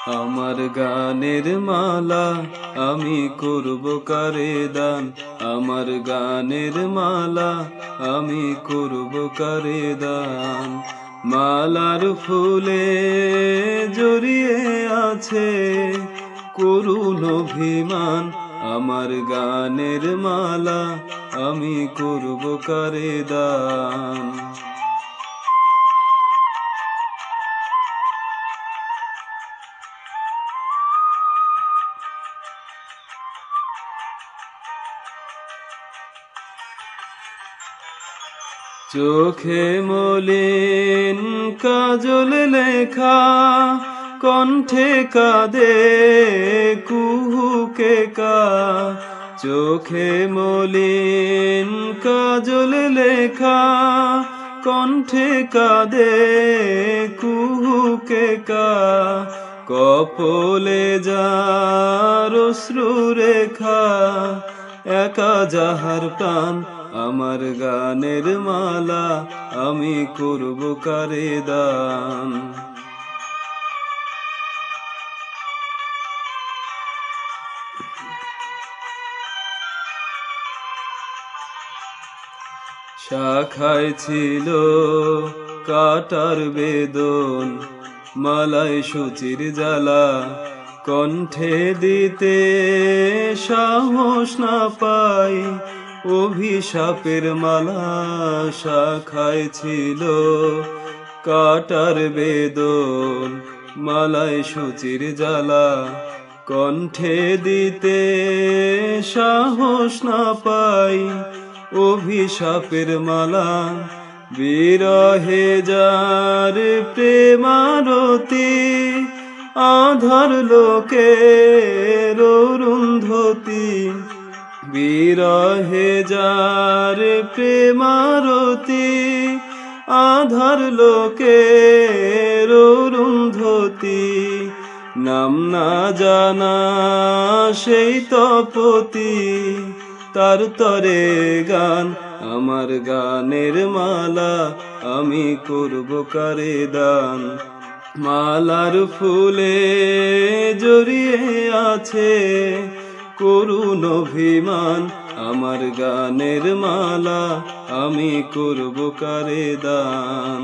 আমার গানের মালা আমি করব কারে দান, আমার গানের মালা আমি করব কারে দান। মালার ফুলে জড়িয়ে আছে করুণ অভিমান, আমার গানের মালা আমি করব কারে দান। চোখে মলিন কাজল লেখা, কণ্ঠে কাঁদে কুহুকে কা। চোখে মলিন কাজল লেখা, কণ্ঠে কাঁদে কুহুকে কা। কপলে যার অশ্রু রেখা, একা যাহার প্রাণ, আমার গানের মালা আমি করব কারে দান। শাখায় ছিল কাটার বেদন, মালায় সূচির জ্বালা, কণ্ঠে দিতে সাহস না পাই অভিশাপের মালা। শাখায় ছিল কাটার বেদন, মালায় সূচির জ্বালা, কণ্ঠে দিতে সাহস না পাই অভিশাপের মালা। বিরহে যার প্রেমারতি, আধার লোকের অরুন্ধতী। বিরহে যার প্রেমারতি, আধার লোকের অরুন্ধতী। নাম না জানা সেই তপতি, তার তরে গান, আমার গানের মালা আমি করব কারে দান। মালার ফুলে জড়িয়ে আছে করুণ অভিমান, আমার গানের মালা আমি করব কারে দান।